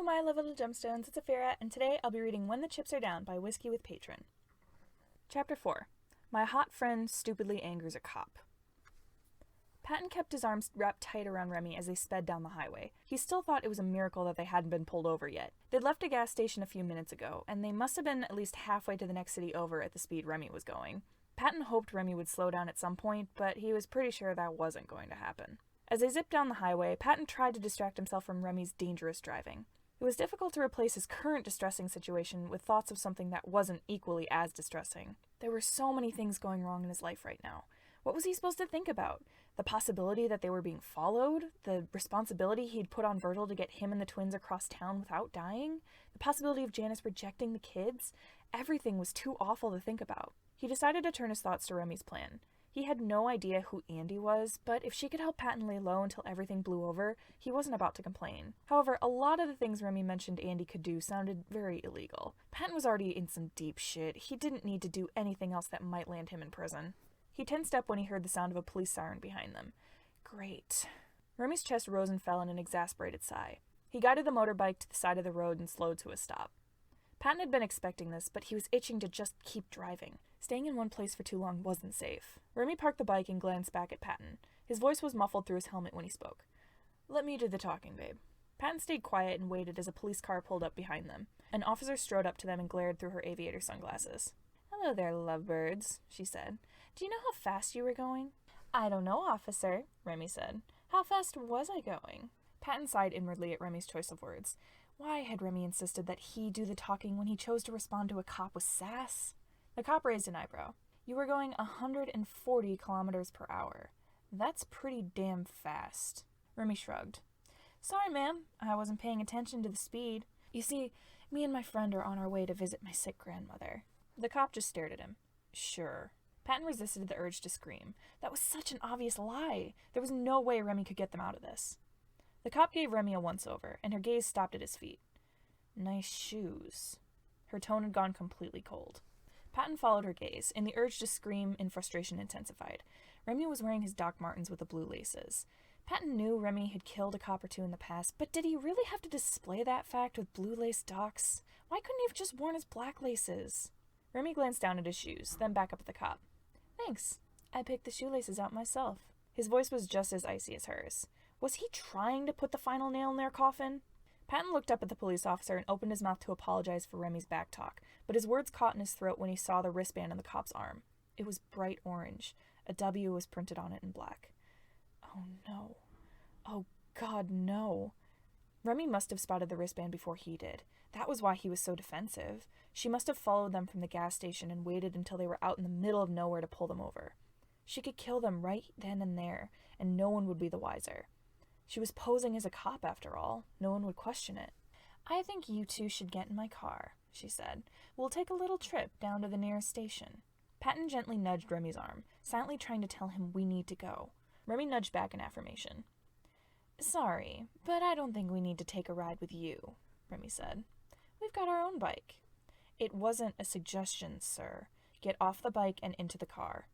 Hello, my little gemstones, it's Afira, and today I'll be reading When the Chips Are Down by Whiskey with Patron. Chapter 4. My hot friend stupidly angers a cop. Patton kept his arms wrapped tight around Remy as they sped down the highway. He still thought it was a miracle that they hadn't been pulled over yet. They'd left a gas station a few minutes ago, and they must have been at least halfway to the next city over at the speed Remy was going. Patton hoped Remy would slow down at some point, but he was pretty sure that wasn't going to happen. As they zipped down the highway, Patton tried to distract himself from Remy's dangerous driving. It was difficult to replace his current distressing situation with thoughts of something that wasn't equally as distressing. There were so many things going wrong in his life right now. What was he supposed to think about? The possibility that they were being followed? The responsibility he'd put on Virgil to get him and the twins across town without dying? The possibility of Janus rejecting the kids? Everything was too awful to think about. He decided to turn his thoughts to Remy's plan. He had no idea who Andy was, but if she could help Patton lay low until everything blew over, he wasn't about to complain. However, a lot of the things Remy mentioned Andy could do sounded very illegal. Patton was already in some deep shit. He didn't need to do anything else that might land him in prison. He tensed up when he heard the sound of a police siren behind them. Great. Remy's chest rose and fell in an exasperated sigh. He guided the motorbike to the side of the road and slowed to a stop. Patton had been expecting this, but he was itching to just keep driving. Staying in one place for too long wasn't safe. Remy parked the bike and glanced back at Patton. His voice was muffled through his helmet when he spoke. "Let me do the talking, babe." Patton stayed quiet and waited as a police car pulled up behind them. An officer strode up to them and glared through her aviator sunglasses. "Hello there, lovebirds," she said. "Do you know how fast you were going?" "I don't know, officer," Remy said. "How fast was I going?" Patton sighed inwardly at Remy's choice of words. Why had Remy insisted that he do the talking when he chose to respond to a cop with sass? The cop raised an eyebrow. "You were going 140 kilometers per hour. That's pretty damn fast." Remy shrugged. "Sorry, ma'am. I wasn't paying attention to the speed. You see, me and my friend are on our way to visit my sick grandmother." The cop just stared at him. "Sure." Patton resisted the urge to scream. That was such an obvious lie. There was no way Remy could get them out of this. The cop gave Remy a once-over, and her gaze stopped at his feet. "Nice shoes." Her tone had gone completely cold. Patton followed her gaze, and the urge to scream in frustration intensified. Remy was wearing his Doc Martens with the blue laces. Patton knew Remy had killed a cop or two in the past, but did he really have to display that fact with blue lace Docs? Why couldn't he have just worn his black laces? Remy glanced down at his shoes, then back up at the cop. "Thanks. I picked the shoelaces out myself." His voice was just as icy as hers. Was he trying to put the final nail in their coffin? Patton looked up at the police officer and opened his mouth to apologize for Remy's backtalk, but his words caught in his throat when he saw the wristband on the cop's arm. It was bright orange. A W was printed on it in black. Oh no. Oh God, no. Remy must have spotted the wristband before he did. That was why he was so defensive. She must have followed them from the gas station and waited until they were out in the middle of nowhere to pull them over. She could kill them right then and there, and no one would be the wiser. She was posing as a cop, after all. No one would question it. "I think you two should get in my car," she said. "We'll take a little trip down to the nearest station." Patton gently nudged Remy's arm, silently trying to tell him we need to go. Remy nudged back in affirmation. "Sorry, but I don't think we need to take a ride with you," Remy said. "We've got our own bike." "It wasn't a suggestion, sir. Get off the bike and into the car."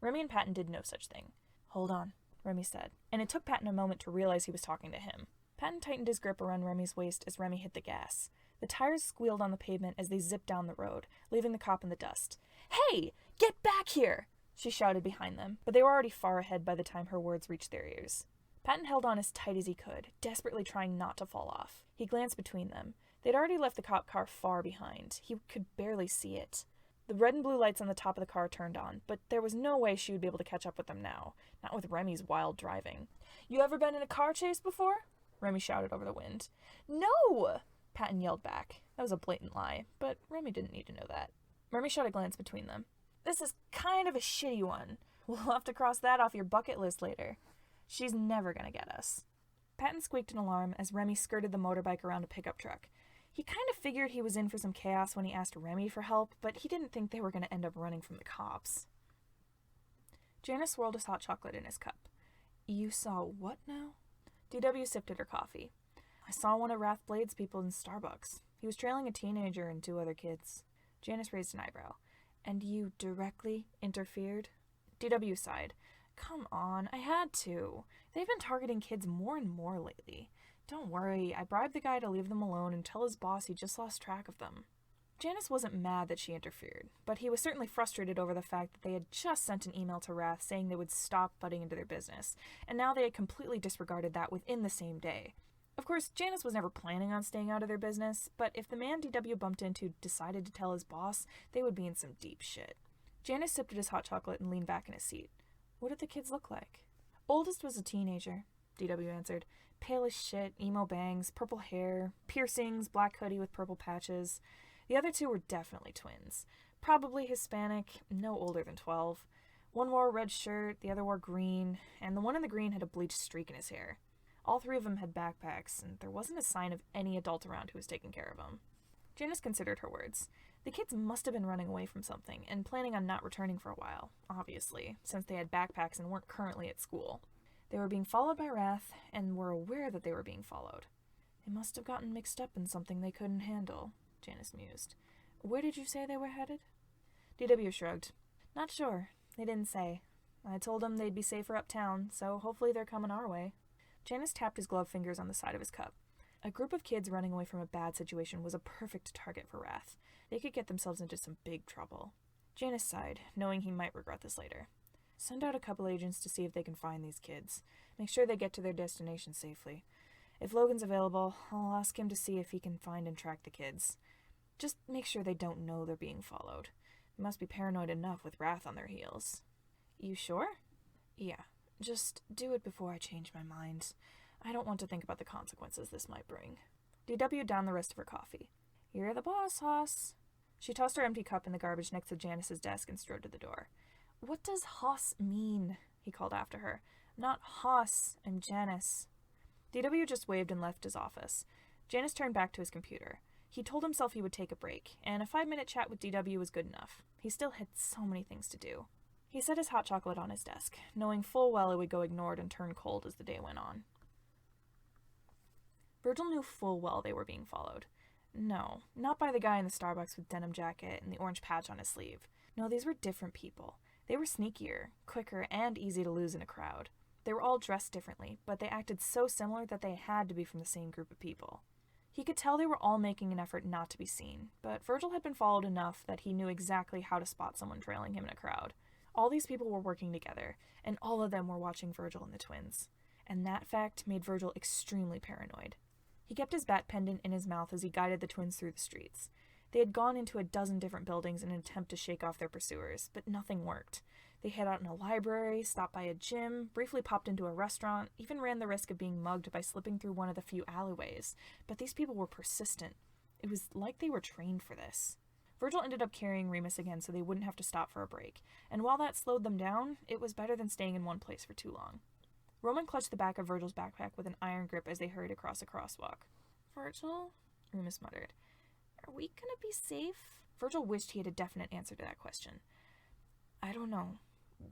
Remy and Patton did no such thing. "Hold on," Remy said, and it took Patton a moment to realize he was talking to him. Patton tightened his grip around Remy's waist as Remy hit the gas. The tires squealed on the pavement as they zipped down the road, leaving the cop in the dust. "Hey! Get back here!" she shouted behind them, but they were already far ahead by the time her words reached their ears. Patton held on as tight as he could, desperately trying not to fall off. He glanced between them. They'd already left the cop car far behind. He could barely see it. The red and blue lights on the top of the car turned on, but there was no way she would be able to catch up with them now, not with Remy's wild driving. "You ever been in a car chase before?" Remy shouted over the wind. "No!" Patton yelled back. That was a blatant lie, but Remy didn't need to know that. Remy shot a glance between them. "This is kind of a shitty one. We'll have to cross that off your bucket list later. She's never gonna get us." Patton squeaked in alarm as Remy skirted the motorbike around a pickup truck. He kind of figured he was in for some chaos when he asked Remy for help, but he didn't think they were going to end up running from the cops. Janus swirled his hot chocolate in his cup. "You saw what now?" DW sipped at her coffee. "I saw one of Wrath Blade's people in Starbucks. He was trailing a teenager and 2 other kids." Janus raised an eyebrow. "And you directly interfered?" DW sighed. "Come on, I had to. They've been targeting kids more and more lately. Don't worry, I bribed the guy to leave them alone and tell his boss he just lost track of them. Janus wasn't mad that she interfered, but he was certainly frustrated over the fact that they had just sent an email to Wrath saying they would stop butting into their business, and now they had completely disregarded that within the same day. Of course, Janus was never planning on staying out of their business, but if the man DW bumped into decided to tell his boss, they would be in some deep shit. Janus sipped at his hot chocolate and leaned back in his seat. What did the kids look like? Oldest was a teenager, DW answered. Pale as shit, emo bangs, purple hair, piercings, black hoodie with purple patches. The other two were definitely twins. Probably Hispanic, no older than 12. One wore a red shirt, the other wore green, and the one in the green had a bleached streak in his hair. All three of them had backpacks, and there wasn't a sign of any adult around who was taking care of them. Janus considered her words. The kids must have been running away from something, and planning on not returning for a while, obviously, since they had backpacks and weren't currently at school. They were being followed by Wrath, and were aware that they were being followed. They must have gotten mixed up in something they couldn't handle, Janus mused. Where did you say they were headed? DW shrugged. Not sure. They didn't say. I told them they'd be safer uptown, so hopefully they're coming our way. Janus tapped his gloved fingers on the side of his cup. A group of kids running away from a bad situation was a perfect target for Wrath. They could get themselves into some big trouble. Janus sighed, knowing he might regret this later. Send out a couple agents to see if they can find these kids. Make sure they get to their destination safely. If Logan's available, I'll ask him to see if he can find and track the kids. Just make sure they don't know they're being followed. They must be paranoid enough with Wrath on their heels. You sure? Yeah. Just do it before I change my mind. I don't want to think about the consequences this might bring. DW downed the rest of her coffee. You're the boss, Hoss. She tossed her empty cup in the garbage next to Janus's desk and strode to the door. What does Hoss mean? He called after her. Not Hoss, I'm Janus. DW just waved and left his office. Janus turned back to his computer. He told himself he would take a break, and a 5-minute chat with DW was good enough. He still had so many things to do. He set his hot chocolate on his desk, knowing full well it would go ignored and turn cold as the day went on. Virgil knew full well they were being followed. No, not by the guy in the Starbucks with denim jacket and the orange patch on his sleeve. No, these were different people. They were sneakier, quicker, and easy to lose in a crowd. They were all dressed differently, but they acted so similar that they had to be from the same group of people. He could tell they were all making an effort not to be seen, but Virgil had been followed enough that he knew exactly how to spot someone trailing him in a crowd. All these people were working together, and all of them were watching Virgil and the twins. And that fact made Virgil extremely paranoid. He kept his bat pendant in his mouth as he guided the twins through the streets. They had gone into a dozen different buildings in an attempt to shake off their pursuers, but nothing worked. They hid out in a library, stopped by a gym, briefly popped into a restaurant, even ran the risk of being mugged by slipping through one of the few alleyways. But these people were persistent. It was like they were trained for this. Virgil ended up carrying Remus again so they wouldn't have to stop for a break, and while that slowed them down, it was better than staying in one place for too long. Roman clutched the back of Virgil's backpack with an iron grip as they hurried across a crosswalk. Virgil? Remus muttered. Are we gonna be safe? Virgil wished he had a definite answer to that question. I don't know.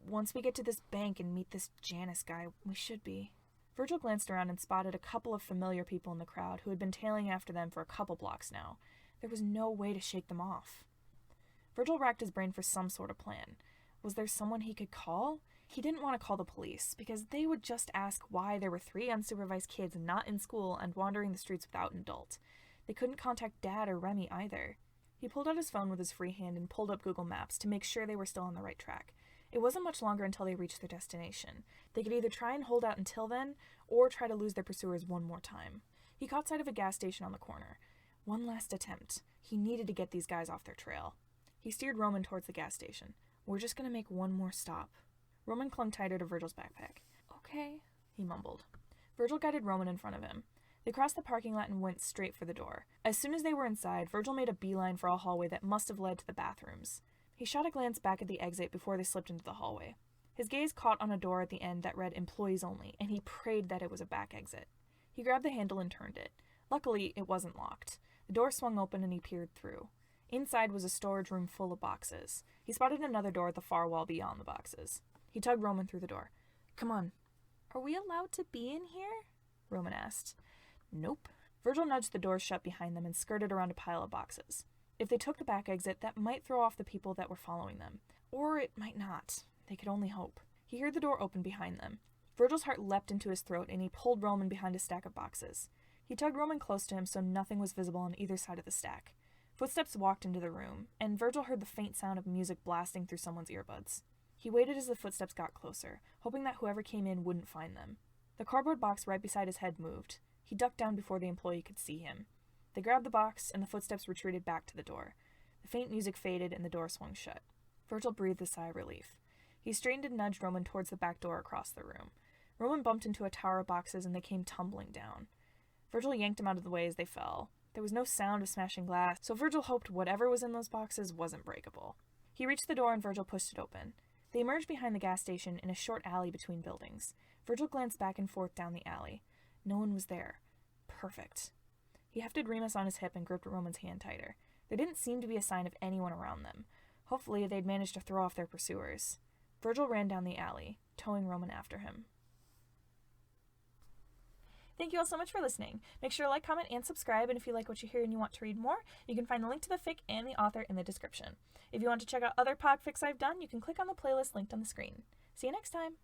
Once we get to this bank and meet this Janus guy, we should be. Virgil glanced around and spotted a couple of familiar people in the crowd who had been tailing after them for a couple blocks now. There was no way to shake them off. Virgil racked his brain for some sort of plan. Was there someone he could call? He didn't want to call the police, because they would just ask why there were 3 unsupervised kids not in school and wandering the streets without an adult. They couldn't contact Dad or Remy either. He pulled out his phone with his free hand and pulled up Google Maps to make sure they were still on the right track. It wasn't much longer until they reached their destination. They could either try and hold out until then, or try to lose their pursuers one more time. He caught sight of a gas station on the corner. One last attempt. He needed to get these guys off their trail. He steered Roman towards the gas station. We're just gonna make one more stop. Roman clung tighter to Virgil's backpack. Okay, he mumbled. Virgil guided Roman in front of him. They crossed the parking lot and went straight for the door. As soon as they were inside, Virgil made a beeline for a hallway that must have led to the bathrooms. He shot a glance back at the exit before they slipped into the hallway. His gaze caught on a door at the end that read Employees Only, and he prayed that it was a back exit. He grabbed the handle and turned it. Luckily, it wasn't locked. The door swung open and he peered through. Inside was a storage room full of boxes. He spotted another door at the far wall beyond the boxes. He tugged Roman through the door. Come on. Are we allowed to be in here? Roman asked. Nope. Virgil nudged the door shut behind them and skirted around a pile of boxes. If they took the back exit, that might throw off the people that were following them. Or it might not. They could only hope. He heard the door open behind them. Virgil's heart leapt into his throat, and he pulled Roman behind a stack of boxes. He tugged Roman close to him so nothing was visible on either side of the stack. Footsteps walked into the room, and Virgil heard the faint sound of music blasting through someone's earbuds. He waited as the footsteps got closer, hoping that whoever came in wouldn't find them. The cardboard box right beside his head moved. He ducked down before the employee could see him. They grabbed the box, and the footsteps retreated back to the door. The faint music faded, and the door swung shut. Virgil breathed a sigh of relief. He straightened and nudged Roman towards the back door across the room. Roman bumped into a tower of boxes, and they came tumbling down. Virgil yanked him out of the way as they fell. There was no sound of smashing glass, so Virgil hoped whatever was in those boxes wasn't breakable. He reached the door, and Virgil pushed it open. They emerged behind the gas station in a short alley between buildings. Virgil glanced back and forth down the alley. No one was there. Perfect. He hefted Remus on his hip and gripped Roman's hand tighter. There didn't seem to be a sign of anyone around them. Hopefully, they'd managed to throw off their pursuers. Virgil ran down the alley, towing Roman after him. Thank you all so much for listening. Make sure to like, comment, and subscribe, and if you like what you hear and you want to read more, you can find the link to the fic and the author in the description. If you want to check out other podfics I've done, you can click on the playlist linked on the screen. See you next time!